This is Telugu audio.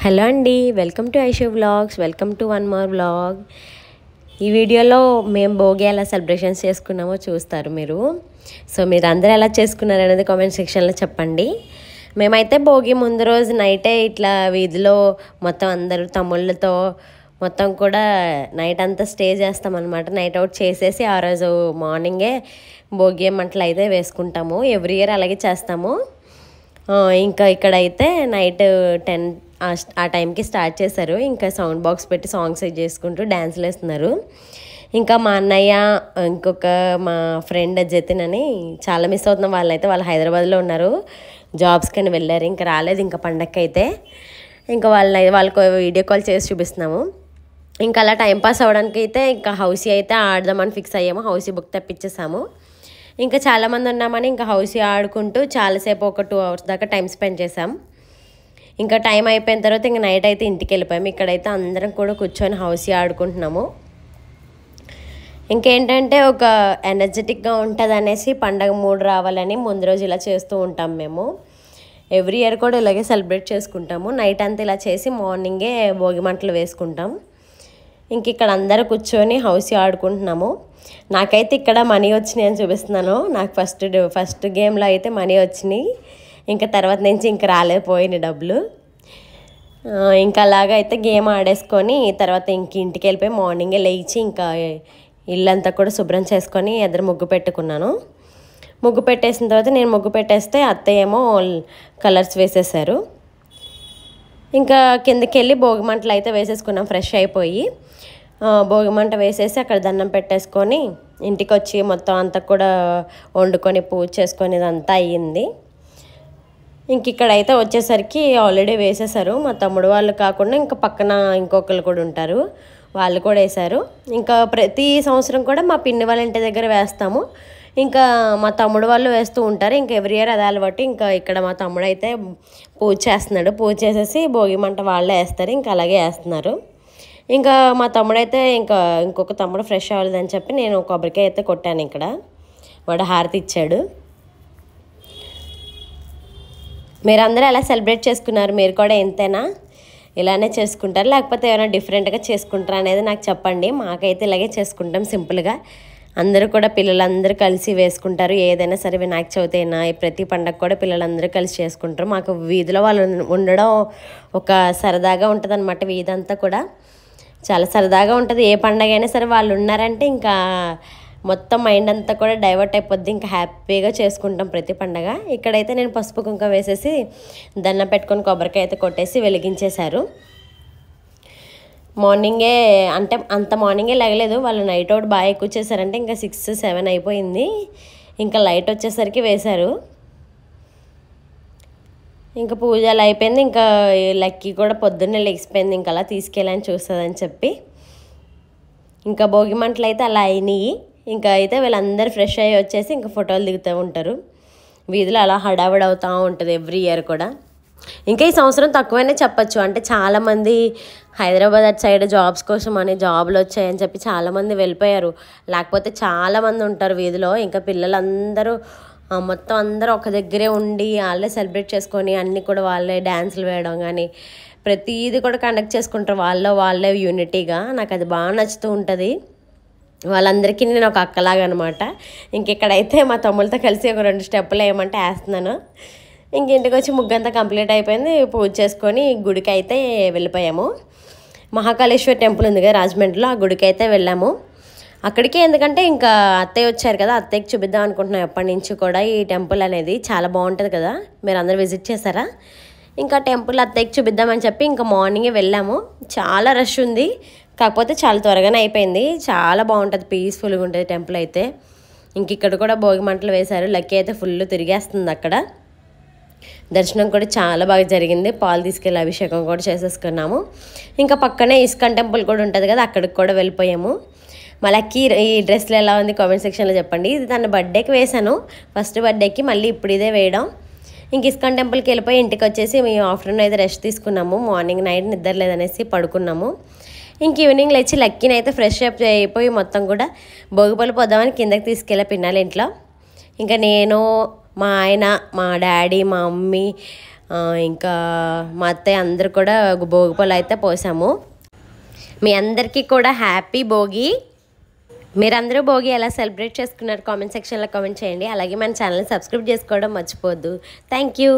హలో అండి, welcome to IShow vlogs. Welcome to one more vlog. ఈ వీడియోలో మేము భోగి ఎలా సెలబ్రేషన్స్ చేసుకున్నామో చూస్తారు మీరు. సో మీరు అందరూ ఎలా చేసుకున్నారు అనేది కామెంట్ సెక్షన్లో చెప్పండి. మేమైతే భోగి ముందు రోజు నైటే ఇట్లా వీధిలో మొత్తం అందరూ తమ్ముళ్ళతో మొత్తం కూడా నైట్ అంతా స్టే చేస్తామన్నమాట. నైట్ అవుట్ చేసేసి ఆ రోజు మార్నింగే భోగి మంటలు అయితే వేసుకుంటాము. ఎవ్రీ ఇయర్ అలాగే చేస్తాము. ఇంకా ఇక్కడైతే నైట్ 10 ఆ టైంకి స్టార్ట్ చేశారు. ఇంకా సౌండ్ బాక్స్ పెట్టి సాంగ్స్ చేసుకుంటూ డ్యాన్స్లు వేస్తున్నారు. ఇంకా మా అన్నయ్య ఇంకొక మా ఫ్రెండ్ జతిన్ అని చాలా మిస్ అవుతున్నాం. వాళ్ళు హైదరాబాద్లో ఉన్నారు, జాబ్స్కి అని వెళ్ళారు. ఇంకా రాలేదు ఇంకా పండగకి అయితే. ఇంకా వాళ్ళకు వీడియో కాల్ చేసి చూపిస్తున్నాము. ఇంకా అలా టైంపాస్ అవ్వడానికి అయితే ఇంకా హౌసీ అయితే ఆడదామని ఫిక్స్ అయ్యాము. హౌసీ బుక్ తెప్పించేసాము. ఇంకా చాలామంది ఉన్నామని ఇంకా హౌసీ ఆడుకుంటూ చాలాసేపు ఒక 2 hours దాకా టైం స్పెండ్ చేసాం. ఇంకా టైం అయిపోయిన తర్వాత ఇంకా నైట్ అయితే ఇంటికి వెళ్ళిపోయాము. ఇక్కడైతే అందరం కూడా కూర్చొని హౌసీ ఆడుకుంటున్నాము. ఇంకేంటంటే ఒక ఎనర్జెటిక్గా ఉంటుంది అనేసి పండగ మూడు రావాలని ముందు రోజు ఇలా చేస్తూ ఉంటాం మేము. ఎవ్రీ ఇయర్ కూడా ఇలాగే సెలబ్రేట్ చేసుకుంటాము. నైట్ అంతా ఇలా చేసి మార్నింగే భోగి మంటలు వేసుకుంటాం. ఇంక ఇక్కడ అందరూ కూర్చొని హౌసీ ఆడుకుంటున్నాము. నాకైతే ఇక్కడ మనీ వచ్చినాయి అని చూపిస్తున్నాను. నాకు ఫస్ట్ గేమ్లో అయితే మనీ వచ్చినాయి. ఇంకా తర్వాత నుంచి ఇంకా రాలేకపోయినాయి డబ్బులు. ఇంకా అలాగ అయితే గేమ్ ఆడేసుకొని తర్వాత ఇంటికి వెళ్ళిపోయి మార్నింగే లేచి ఇంకా ఇల్లంతా కూడా శుభ్రం చేసుకొని ఎదురు ముగ్గు పెట్టుకున్నాను. ముగ్గు పెట్టేసిన తర్వాత నేను ముగ్గు పెట్టేస్తే అత్తయ్య ఏమో కలర్స్ వేసేసారు. ఇంకా కిందకి వెళ్ళి భోగి మంటలు అయితే వేసేసుకున్నాం. ఫ్రెష్ అయిపోయి భోగి మంట వేసేసి అక్కడ దండం పెట్టేసుకొని ఇంటికి వచ్చి మొత్తం అంతా కూడా వండుకొని పూజ చేసుకొని ఇదంతా అయ్యింది. ఇంక ఇక్కడైతే వచ్చేసరికి ఆల్రెడీ వేసేసారు. మా తమ్ముడు వాళ్ళు కాకుండా ఇంకా పక్కన ఇంకొకరు కూడా ఉంటారు, వాళ్ళు కూడా వేశారు. ఇంకా ప్రతి సంవత్సరం కూడా మా పిన్ని వాళ్ళ ఇంటి దగ్గర వేస్తాము. ఇంకా మా తమ్ముడు వాళ్ళు వేస్తూ ఉంటారు. ఇంకా ఎవ్రీ ఇయర్ అదే అలవాటు. ఇంకా ఇక్కడ మా తమ్ముడు అయితే పూజ చేస్తున్నాడు. పూజ చేసేసి భోగి మంట వాళ్ళే వేస్తారు. ఇంకా అలాగే వేస్తున్నారు. ఇంకా మా తమ్ముడైతే ఇంకొక తమ్ముడు ఫ్రెష్ అవ్వలేదని చెప్పి నేను కొబ్బరికాయ అయితే కొట్టాను. ఇక్కడ వాడు హారతి ఇచ్చాడు. మీరందరూ ఎలా సెలబ్రేట్ చేసుకున్నారు? మీరు కూడా ఎంతైనా ఇలానే చేసుకుంటారు లేకపోతే ఏమైనా డిఫరెంట్గా చేసుకుంటారా అనేది నాకు చెప్పండి. మాకైతే ఇలాగే చేసుకుంటాం సింపుల్గా. అందరూ కూడా పిల్లలందరూ కలిసి వేసుకుంటారు. ఏదైనా సరే వినాయక చవితి అయినా ప్రతి పండగ కూడా పిల్లలందరూ కలిసి చేసుకుంటారు. మాకు వీధిలో వాళ్ళు ఉండడం ఒక సరదాగా ఉంటుంది అనమాట. వీధి అంతా కూడా చాలా సరదాగా ఉంటుంది. ఏ పండగ అయినా సరే వాళ్ళు ఉన్నారంటే ఇంకా మొత్తం మైండ్ అంతా కూడా డైవర్ట్ అయిపోద్ది. ఇంకా హ్యాపీగా చేసుకుంటాం ప్రతి పండగ. ఇక్కడైతే నేను పసుపు కుంకుమ వేసేసి దండం పెట్టుకొని కొబ్బరికాయ అయితే కొట్టేసి వెలిగించేశారు. మార్నింగే అంటే అంత మార్నింగే లేగలేదు. వాళ్ళు నైట్ అవుట్ బాగా ఎక్కువ చేశారంటే ఇంకా 6-7 అయిపోయింది. ఇంకా లైట్ వచ్చేసరికి వేశారు. ఇంకా పూజ అలా అయిపోయింది. ఇంకా లక్కీ కూడా పొద్దున్నే లెగిసిపోయింది. ఇంకా అలా తీసుకెళ్ళని చూస్తుందని చెప్పి ఇంకా భోగి మంటలు అయితే అలా అయినాయి. ఇంకా అయితే వీళ్ళందరూ ఫ్రెష్ అయ్యి వచ్చేసి ఇంకా ఫోటోలు దిగుతూ ఉంటారు. వీధిలో అలా హడావిడి అవుతూ ఉంటుంది ఎవ్రీ ఇయర్ కూడా. ఇంకా ఈ సంవత్సరం తక్కువనే చెప్పచ్చు. అంటే చాలామంది హైదరాబాద్ అటు సైడ్ జాబ్స్ కోసం అని జాబులు వచ్చాయని చెప్పి చాలామంది వెళ్ళిపోయారు. లేకపోతే చాలామంది ఉంటారు వీధిలో. ఇంకా పిల్లలందరూ మొత్తం అందరూ ఒక దగ్గరే ఉండి వాళ్ళే సెలబ్రేట్ చేసుకొని అన్నీ కూడా వాళ్ళే డ్యాన్సులు వేయడం కానీ ప్రతిదీ కూడా కండక్ట్ చేసుకుంటారు వాళ్ళే యూనిటీగా. నాకు అది బాగా నచ్చుతూ ఉంటుంది. వాళ్ళందరికీ నేను ఒక అక్కలాగా అనమాట. ఇంకెక్కడైతే మా తమ్ముళ్ళతో కలిసి ఒక 2 స్టెప్పులు వేయమంటే వేస్తున్నాను. ఇంటికి వచ్చి ముగ్గంతా కంప్లీట్ అయిపోయింది. పూజ చేసుకొని గుడికి అయితే వెళ్ళిపోయాము. మహాకాళేశ్వర టెంపుల్ ఉంది కదా రాజమండ్రిలో, ఆ గుడికి అయితే వెళ్ళాము. అక్కడికి ఎందుకంటే ఇంకా అత్తయ్య వచ్చారు కదా, అత్తయ్యకి చూపిద్దాం అనుకుంటున్నాం ఎప్పటి నుంచి కూడా. ఈ టెంపుల్ అనేది చాలా బాగుంటుంది కదా, మీరు అందరూ విజిట్ చేశారా? ఇంకా టెంపుల్ అత్తయ్యకి చూపిద్దామని చెప్పి ఇంకా మార్నింగే వెళ్ళాము. చాలా రష్ ఉంది, కాకపోతే చాలా త్వరగానే అయిపోయింది. చాలా బాగుంటుంది, పీస్ఫుల్గా ఉంటుంది టెంపుల్ అయితే. ఇంక ఇక్కడ కూడా భోగి మంటలు వేశారు. లక్కీ అయితే ఫుల్ తిరిగేస్తుంది అక్కడ. దర్శనం కూడా చాలా బాగా జరిగింది. పాలు తీసుకెళ్ళి అభిషేకం కూడా చేసేసుకున్నాము. ఇంకా పక్కనే ఇస్కాన్ టెంపుల్ కూడా ఉంటుంది కదా, అక్కడికి కూడా వెళ్ళిపోయాము. మళ్ళీ ఈ డ్రెస్లు ఎలా ఉంది కామెంట్ సెక్షన్లో చెప్పండి. ఇది తన బర్త్డేకి వేశాను, ఫస్ట్ బర్త్డేకి. మళ్ళీ ఇప్పుడు ఇదే వేయడం. ఇంక ఇస్కాన్ టెంపుల్కి వెళ్ళిపోయి ఇంటికి వచ్చేసి మేము ఆఫ్టర్నూన్ అయితే రెస్ట్ తీసుకున్నాము. మార్నింగ్ నైట్ నిద్ర లేదనేసి పడుకున్నాము. ఇంక ఈవినింగ్ లేచి లక్కీని అయితే ఫ్రెష్ అప్ అయిపోయి మొత్తం కూడా భోగిపళ్ళు పోద్దామని కిందకి తీసుకెళ్ళా పిన్నాల ఇంట్లో. ఇంకా నేను, మా ఆయన, మా డాడీ, మా మమ్మీ, ఇంకా మా అత్తయ్య అందరూ కూడా భోగిపళ్ళు అయితే పోసాము. మీ అందరికీ కూడా హ్యాపీ భోగి. మీరందరూ భోగి ఎలా సెలబ్రేట్ చేసుకున్నారు కామెంట్ సెక్షన్లో కామెంట్ చేయండి. అలాగే మన ఛానల్ని సబ్స్క్రైబ్ చేసుకోవడం మర్చిపోవద్దు. Thank you.